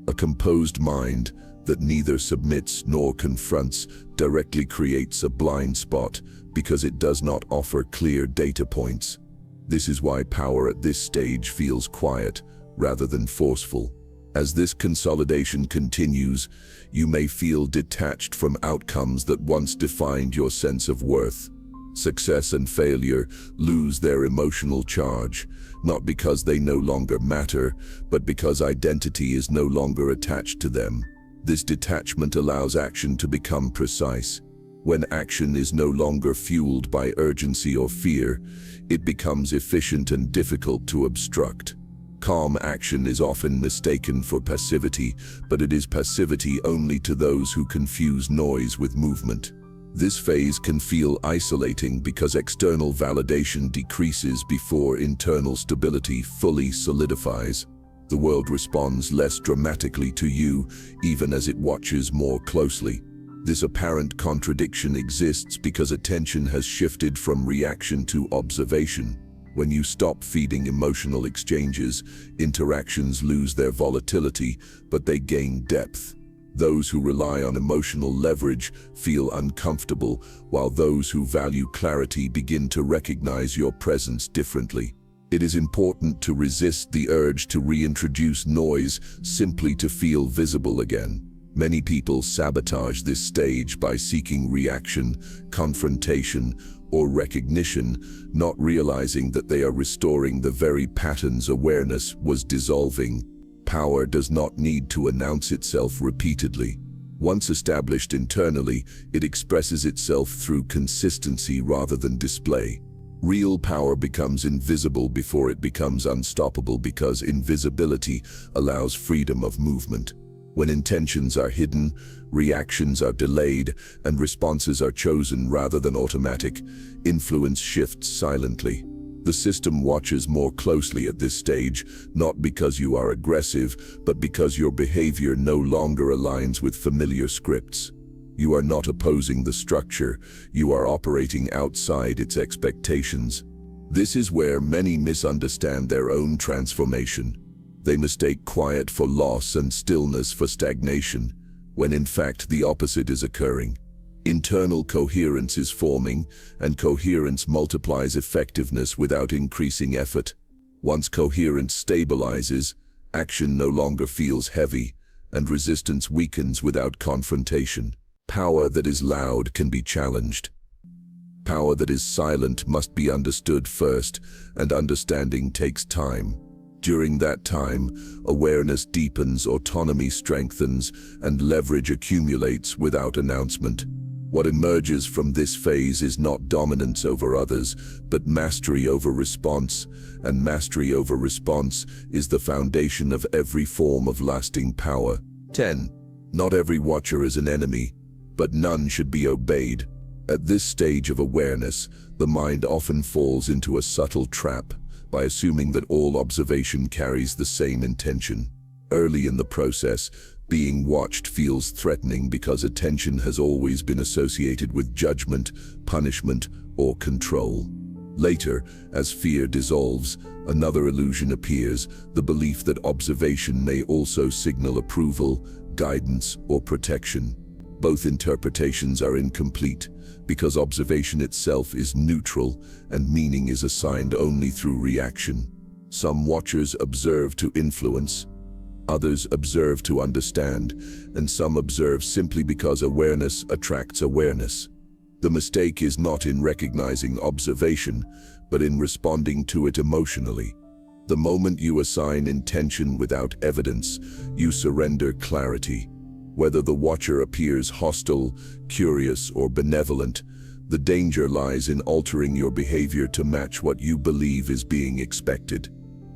A composed mind that neither submits nor confronts directly creates a blind spot because it does not offer clear data points. This is why power at this stage feels quiet rather than forceful. As this consolidation continues, you may feel detached from outcomes that once defined your sense of worth. Success and failure lose their emotional charge, not because they no longer matter, but because identity is no longer attached to them. This detachment allows action to become precise. When action is no longer fueled by urgency or fear, it becomes efficient and difficult to obstruct. Calm action is often mistaken for passivity, but it is passivity only to those who confuse noise with movement. This phase can feel isolating because external validation decreases before internal stability fully solidifies. The world responds less dramatically to you, even as it watches more closely. This apparent contradiction exists because attention has shifted from reaction to observation. When you stop feeding emotional exchanges, interactions lose their volatility, but they gain depth. Those who rely on emotional leverage feel uncomfortable, while those who value clarity begin to recognize your presence differently. It is important to resist the urge to reintroduce noise simply to feel visible again. Many people sabotage this stage by seeking reaction, confrontation, or recognition, not realizing that they are restoring the very patterns awareness was dissolving. Power does not need to announce itself repeatedly. Once established internally, it expresses itself through consistency rather than display. Real power becomes invisible before it becomes unstoppable, because invisibility allows freedom of movement. When intentions are hidden, reactions are delayed, and responses are chosen rather than automatic, influence shifts silently. The system watches more closely at this stage, not because you are aggressive, but because your behavior no longer aligns with familiar scripts. You are not opposing the structure, you are operating outside its expectations. This is where many misunderstand their own transformation. They mistake quiet for loss and stillness for stagnation, when in fact the opposite is occurring. Internal coherence is forming, and coherence multiplies effectiveness without increasing effort. Once coherence stabilizes, action no longer feels heavy, and resistance weakens without confrontation. Power that is loud can be challenged. Power that is silent must be understood first, and understanding takes time. During that time, awareness deepens, autonomy strengthens, and leverage accumulates without announcement. What emerges from this phase is not dominance over others, but mastery over response, and mastery over response is the foundation of every form of lasting power. 10. Not every watcher is an enemy, but none should be obeyed. At this stage of awareness, the mind often falls into a subtle trap by assuming that all observation carries the same intention. Early in the process, being watched feels threatening because attention has always been associated with judgment, punishment, or control. Later, as fear dissolves, another illusion appears, the belief that observation may also signal approval, guidance, or protection. Both interpretations are incomplete, because observation itself is neutral and meaning is assigned only through reaction. Some watchers observe to influence, others observe to understand, and some observe simply because awareness attracts awareness. The mistake is not in recognizing observation, but in responding to it emotionally. The moment you assign intention without evidence, you surrender clarity. Whether the watcher appears hostile, curious, or benevolent, the danger lies in altering your behavior to match what you believe is being expected.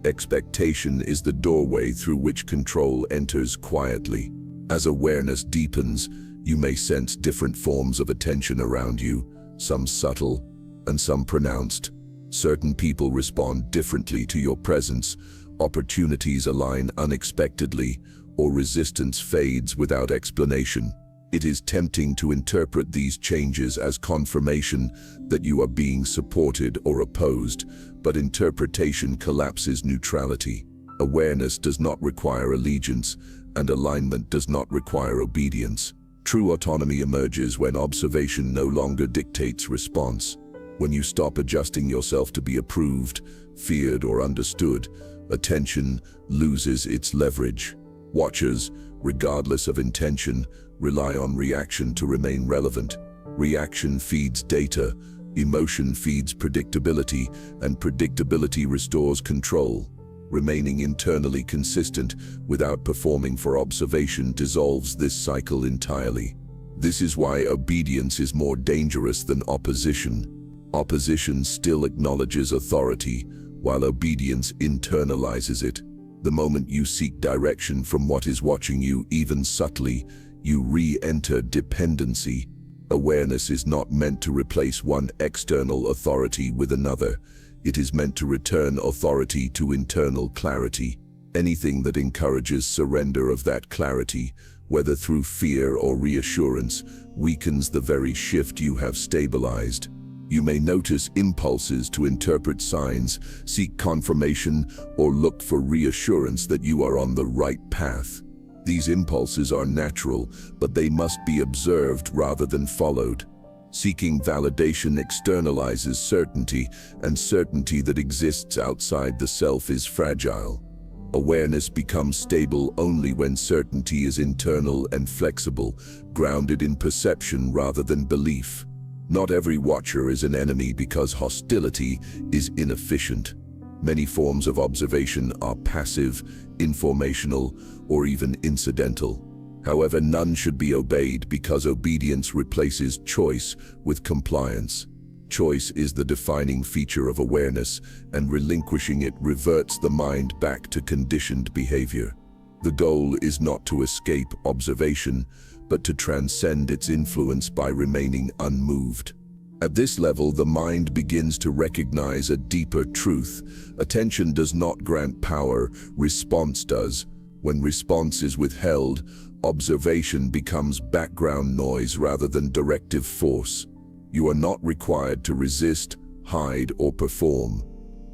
Expectation is the doorway through which control enters quietly. As awareness deepens, you may sense different forms of attention around you, some subtle and some pronounced. Certain people respond differently to your presence, opportunities align unexpectedly, or resistance fades without explanation. It is tempting to interpret these changes as confirmation that you are being supported or opposed, but interpretation collapses neutrality. Awareness does not require allegiance, and alignment does not require obedience. True autonomy emerges when observation no longer dictates response. When you stop adjusting yourself to be approved, feared, or understood, attention loses its leverage. Watchers, regardless of intention, rely on reaction to remain relevant. Reaction feeds data, emotion feeds predictability, and predictability restores control. Remaining internally consistent without performing for observation dissolves this cycle entirely. This is why obedience is more dangerous than opposition. Opposition still acknowledges authority, while obedience internalizes it. The moment you seek direction from what is watching you, even subtly, you re-enter dependency. Awareness is not meant to replace one external authority with another. It is meant to return authority to internal clarity. Anything that encourages surrender of that clarity, whether through fear or reassurance, weakens the very shift you have stabilized. You may notice impulses to interpret signs, seek confirmation, or look for reassurance that you are on the right path. These impulses are natural, but they must be observed rather than followed. Seeking validation externalizes certainty, and certainty that exists outside the self is fragile. Awareness becomes stable only when certainty is internal and flexible, grounded in perception rather than belief. Not every watcher is an enemy because hostility is inefficient. Many forms of observation are passive, informational, or even incidental. However, none should be obeyed because obedience replaces choice with compliance. Choice is the defining feature of awareness, and relinquishing it reverts the mind back to conditioned behavior. The goal is not to escape observation, but to transcend its influence by remaining unmoved. At this level, the mind begins to recognize a deeper truth. Attention does not grant power, response does. When response is withheld, observation becomes background noise rather than directive force. You are not required to resist, hide, or perform.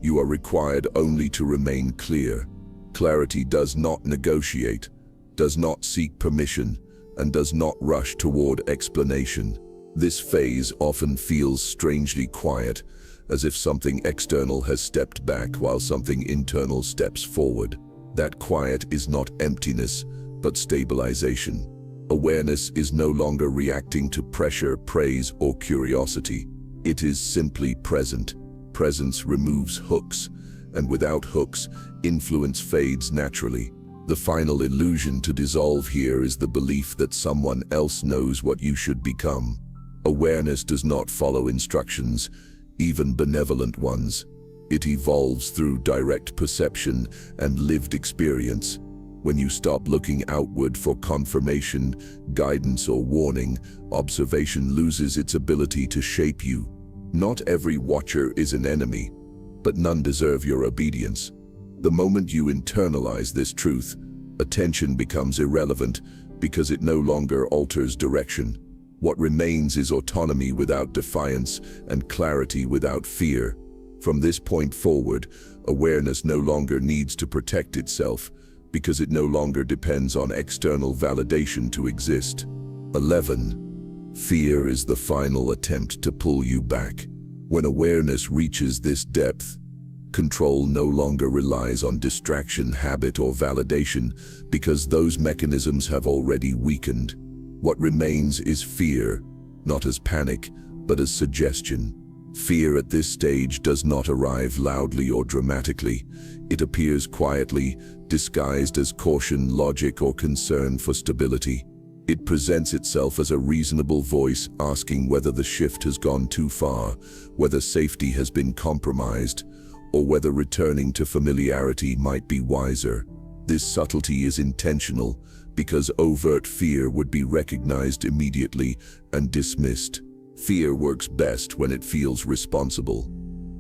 You are required only to remain clear. Clarity does not negotiate, does not seek permission, and does not rush toward explanation. This phase often feels strangely quiet, as if something external has stepped back while something internal steps forward. That quiet is not emptiness, but stabilization. Awareness is no longer reacting to pressure, praise, or curiosity. It is simply present. Presence removes hooks, and without hooks, influence fades naturally. The final illusion to dissolve here is the belief that someone else knows what you should become. Awareness does not follow instructions, even benevolent ones. It evolves through direct perception and lived experience. When you stop looking outward for confirmation, guidance, or warning, observation loses its ability to shape you. Not every watcher is an enemy, but none deserve your obedience. The moment you internalize this truth, attention becomes irrelevant because it no longer alters direction. What remains is autonomy without defiance and clarity without fear. From this point forward, awareness no longer needs to protect itself because it no longer depends on external validation to exist. 11. Fear is the final attempt to pull you back. When awareness reaches this depth, control no longer relies on distraction, habit, or validation because those mechanisms have already weakened. What remains is fear, not as panic, but as suggestion. Fear at this stage does not arrive loudly or dramatically. It appears quietly, disguised as caution, logic, or concern for stability. It presents itself as a reasonable voice asking whether the shift has gone too far, whether safety has been compromised, or whether returning to familiarity might be wiser. This subtlety is intentional because overt fear would be recognized immediately and dismissed. Fear works best when it feels responsible.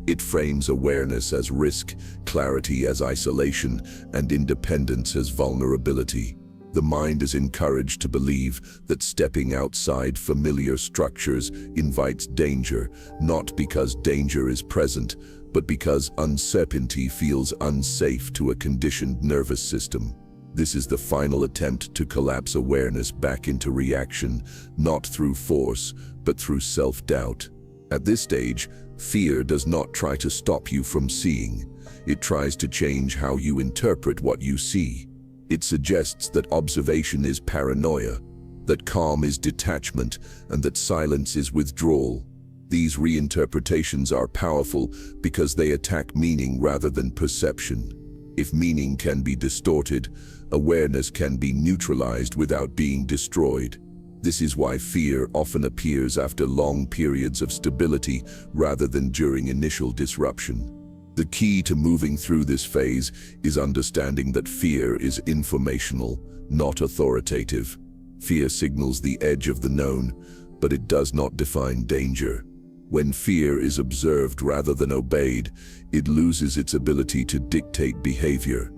It frames awareness as risk, clarity as isolation, and independence as vulnerability. The mind is encouraged to believe that stepping outside familiar structures invites danger, not because danger is present, but because uncertainty feels unsafe to a conditioned nervous system. This is the final attempt to collapse awareness back into reaction, not through force, but through self-doubt. At this stage, fear does not try to stop you from seeing. It tries to change how you interpret what you see. It suggests that observation is paranoia, that calm is detachment, and that silence is withdrawal. These reinterpretations are powerful because they attack meaning rather than perception. If meaning can be distorted, awareness can be neutralized without being destroyed. This is why fear often appears after long periods of stability rather than during initial disruption. The key to moving through this phase is understanding that fear is informational, not authoritative. Fear signals the edge of the known, but it does not define danger. When fear is observed rather than obeyed, it loses its ability to dictate behavior.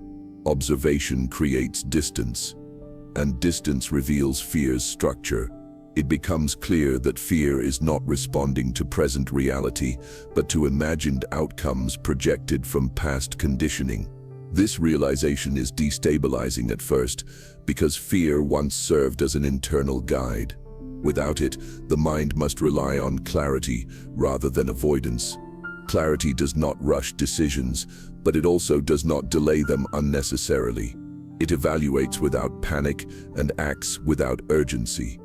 Observation creates distance, and distance reveals fear's structure. It becomes clear that fear is not responding to present reality, but to imagined outcomes projected from past conditioning. This realization is destabilizing at first, because fear once served as an internal guide. Without it, the mind must rely on clarity rather than avoidance. Clarity does not rush decisions, but it also does not delay them unnecessarily. It evaluates without panic and acts without urgency.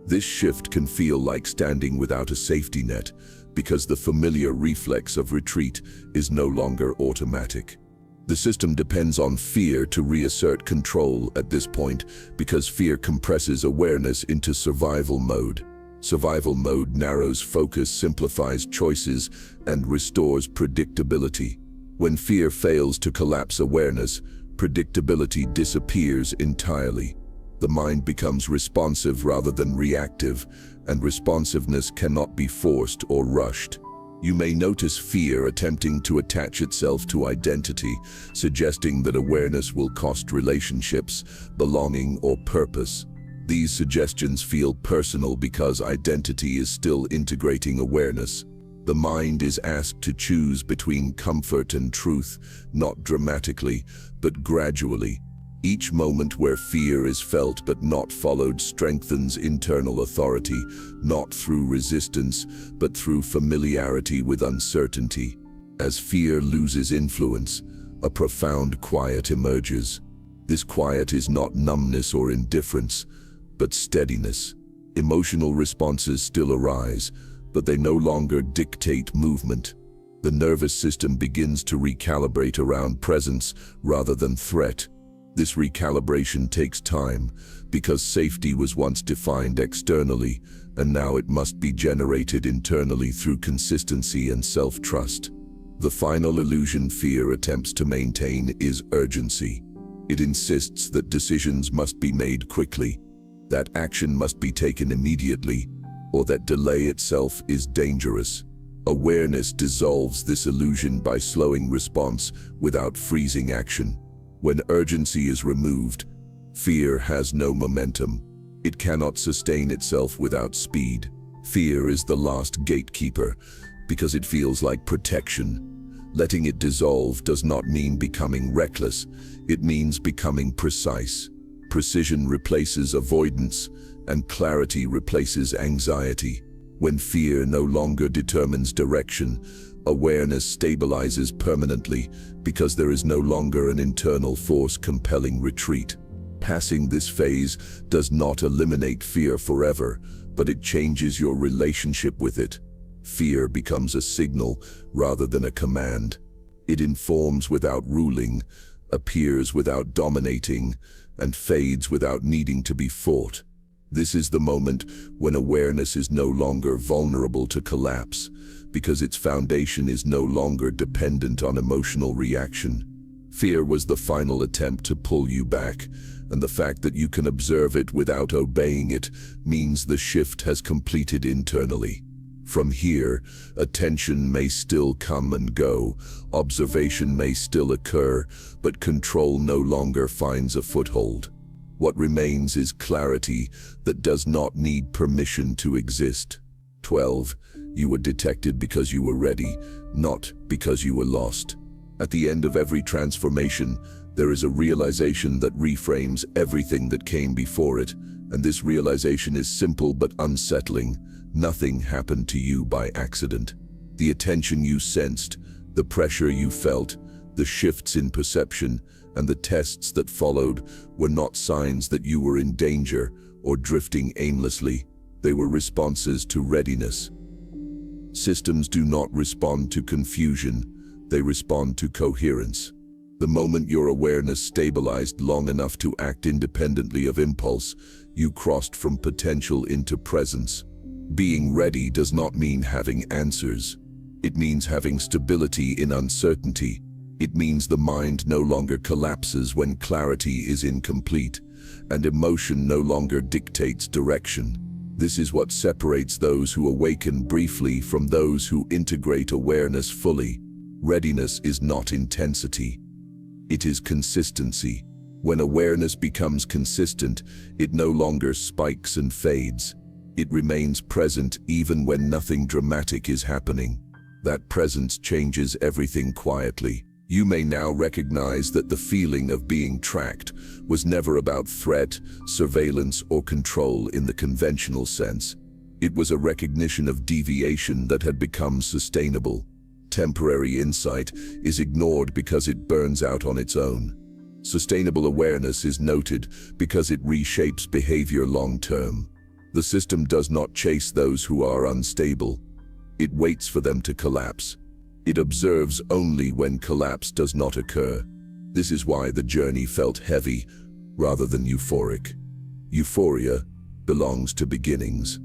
This shift can feel like standing without a safety net because the familiar reflex of retreat is no longer automatic. The system depends on fear to reassert control at this point because fear compresses awareness into survival mode. Survival mode narrows focus, simplifies choices, and restores predictability. When fear fails to collapse awareness, predictability disappears entirely. The mind becomes responsive rather than reactive, and responsiveness cannot be forced or rushed. You may notice fear attempting to attach itself to identity, suggesting that awareness will cost relationships, belonging, or purpose. These suggestions feel personal because identity is still integrating awareness. The mind is asked to choose between comfort and truth, not dramatically, but gradually. Each moment where fear is felt but not followed strengthens internal authority, not through resistance, but through familiarity with uncertainty. As fear loses influence, a profound quiet emerges. This quiet is not numbness or indifference, but steadiness. Emotional responses still arise, but they no longer dictate movement. The nervous system begins to recalibrate around presence rather than threat. This recalibration takes time because safety was once defined externally, and now it must be generated internally through consistency and self-trust. The final illusion fear attempts to maintain is urgency. It insists that decisions must be made quickly, that action must be taken immediately, or that delay itself is dangerous. Awareness dissolves this illusion by slowing response without freezing action. When urgency is removed, fear has no momentum. It cannot sustain itself without speed. Fear is the last gatekeeper because it feels like protection. Letting it dissolve does not mean becoming reckless. It means becoming precise. Precision replaces avoidance, and clarity replaces anxiety. When fear no longer determines direction, awareness stabilizes permanently because there is no longer an internal force compelling retreat. Passing this phase does not eliminate fear forever, but it changes your relationship with it. Fear becomes a signal rather than a command. It informs without ruling, appears without dominating, and fades without needing to be fought. This is the moment when awareness is no longer vulnerable to collapse, because its foundation is no longer dependent on emotional reaction. Fear was the final attempt to pull you back, and the fact that you can observe it without obeying it means the shift has completed internally. From here, attention may still come and go, observation may still occur, but control no longer finds a foothold. What remains is clarity that does not need permission to exist. 12. You were detected because you were ready, not because you were lost. At the end of every transformation, there is a realization that reframes everything that came before it, and this realization is simple but unsettling. Nothing happened to you by accident. The attention you sensed, the pressure you felt, the shifts in perception, and the tests that followed were not signs that you were in danger or drifting aimlessly. They were responses to readiness. Systems do not respond to confusion, they respond to coherence. The moment your awareness stabilized long enough to act independently of impulse, you crossed from potential into presence. Being ready does not mean having answers. It means having stability in uncertainty. It means the mind no longer collapses when clarity is incomplete, and emotion no longer dictates direction. This is what separates those who awaken briefly from those who integrate awareness fully. Readiness is not intensity. It is consistency. When awareness becomes consistent, it no longer spikes and fades. It remains present even when nothing dramatic is happening. That presence changes everything quietly. You may now recognize that the feeling of being tracked was never about threat, surveillance, or control in the conventional sense. It was a recognition of deviation that had become sustainable. Temporary insight is ignored because it burns out on its own. Sustainable awareness is noted because it reshapes behavior long-term. The system does not chase those who are unstable. It waits for them to collapse. It observes only when collapse does not occur. This is why the journey felt heavy rather than euphoric. Euphoria belongs to beginnings.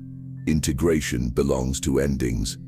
Integration belongs to endings.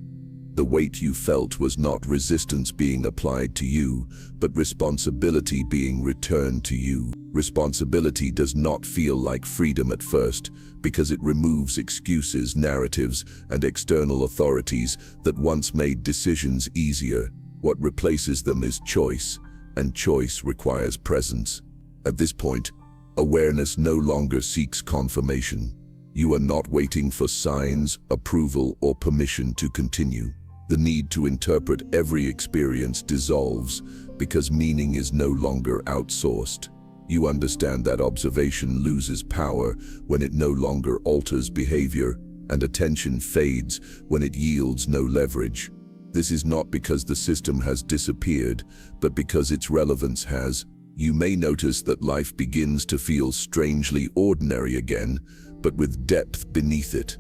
The weight you felt was not resistance being applied to you, but responsibility being returned to you. Responsibility does not feel like freedom at first, because it removes excuses, narratives, and external authorities that once made decisions easier. What replaces them is choice, and choice requires presence. At this point, awareness no longer seeks confirmation. You are not waiting for signs, approval, or permission to continue. The need to interpret every experience dissolves because meaning is no longer outsourced. You understand that observation loses power when it no longer alters behavior, and attention fades when it yields no leverage. This is not because the system has disappeared, but because its relevance has. You may notice that life begins to feel strangely ordinary again, but with depth beneath it.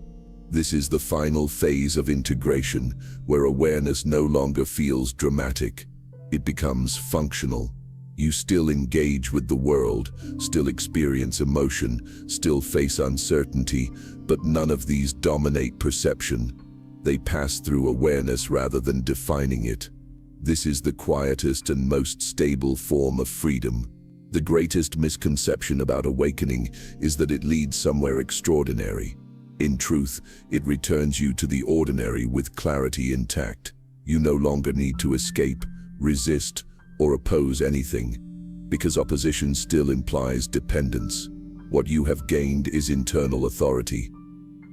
This is the final phase of integration, where awareness no longer feels dramatic. It becomes functional. You still engage with the world, still experience emotion, still face uncertainty, but none of these dominate perception. They pass through awareness rather than defining it. This is the quietest and most stable form of freedom. The greatest misconception about awakening is that it leads somewhere extraordinary. In truth, it returns you to the ordinary with clarity intact. You no longer need to escape, resist, or oppose anything, because opposition still implies dependence. What you have gained is internal authority,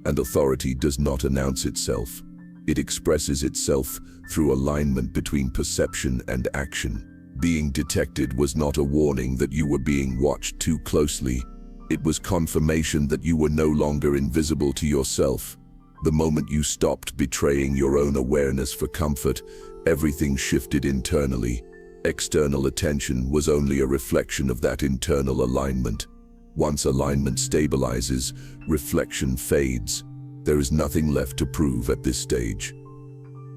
and authority does not announce itself. It expresses itself through alignment between perception and action. Being detected was not a warning that you were being watched too closely. It was confirmation that you were no longer invisible to yourself. The moment you stopped betraying your own awareness for comfort, everything shifted internally. External attention was only a reflection of that internal alignment. Once alignment stabilizes, reflection fades. There is nothing left to prove at this stage.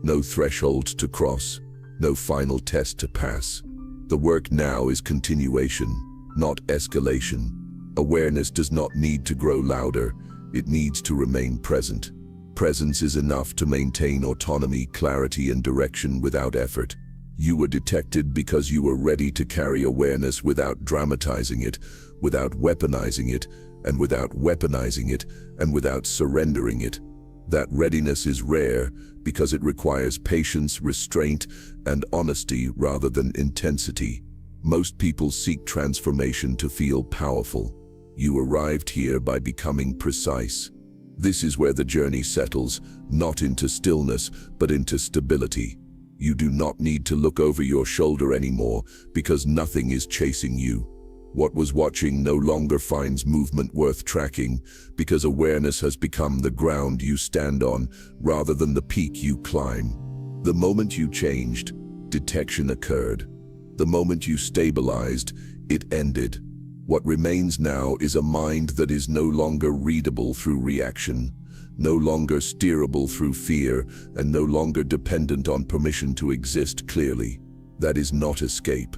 No threshold to cross, no final test to pass. The work now is continuation, not escalation. Awareness does not need to grow louder, it needs to remain present. Presence is enough to maintain autonomy, clarity, and direction without effort. You were detected because you were ready to carry awareness without dramatizing it, without weaponizing it, and without weaponizing it, and without surrendering it. That readiness is rare because it requires patience, restraint, and honesty rather than intensity. Most people seek transformation to feel powerful. You arrived here by becoming precise. This is where the journey settles, not into stillness, but into stability. You do not need to look over your shoulder anymore because nothing is chasing you. What was watching no longer finds movement worth tracking because awareness has become the ground you stand on rather than the peak you climb. The moment you changed, detection occurred. The moment you stabilized, it ended. What remains now is a mind that is no longer readable through reaction, no longer steerable through fear, and no longer dependent on permission to exist clearly. That is not escape.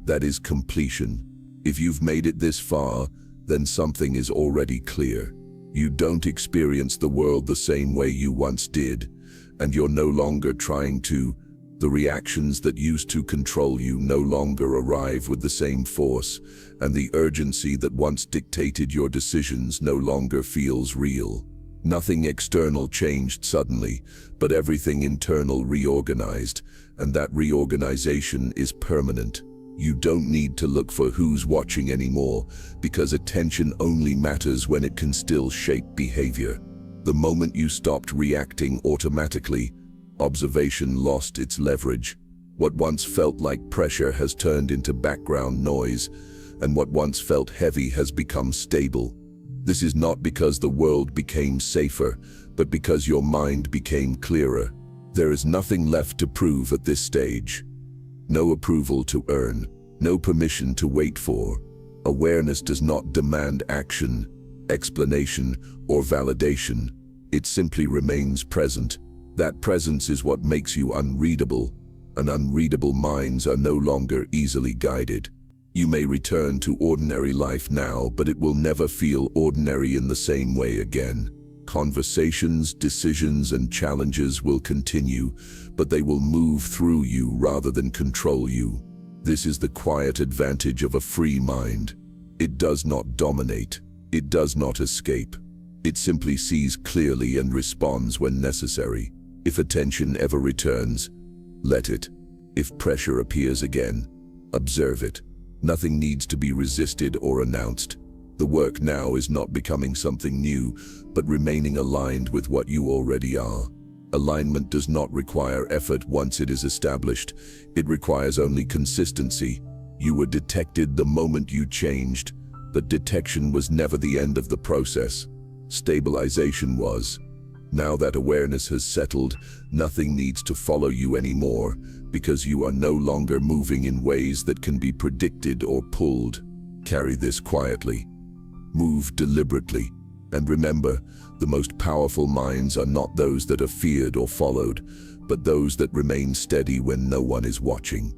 That is completion. If you've made it this far, then something is already clear. You don't experience the world the same way you once did, and you're no longer trying to. The reactions that used to control you no longer arrive with the same force, and the urgency that once dictated your decisions no longer feels real. Nothing external changed suddenly, but everything internal reorganized, and that reorganization is permanent. You don't need to look for who's watching anymore, because attention only matters when it can still shape behavior. The moment you stopped reacting automatically, observation lost its leverage. What once felt like pressure has turned into background noise, and what once felt heavy has become stable. This is not because the world became safer, but because your mind became clearer. There is nothing left to prove at this stage. No approval to earn, no permission to wait for. Awareness does not demand action, explanation, or validation. It simply remains present. That presence is what makes you unreadable, and unreadable minds are no longer easily guided. You may return to ordinary life now, but it will never feel ordinary in the same way again. Conversations, decisions, and challenges will continue, but they will move through you rather than control you. This is the quiet advantage of a free mind. It does not dominate. It does not escape. It simply sees clearly and responds when necessary. If attention ever returns, let it. If pressure appears again, observe it. Nothing needs to be resisted or announced. The work now is not becoming something new, but remaining aligned with what you already are. Alignment does not require effort once it is established. It requires only consistency. You were detected the moment you changed. But detection was never the end of the process. Stabilization was. Now that awareness has settled, nothing needs to follow you anymore, because you are no longer moving in ways that can be predicted or pulled. Carry this quietly. Move deliberately. And remember, the most powerful minds are not those that are feared or followed, but those that remain steady when no one is watching.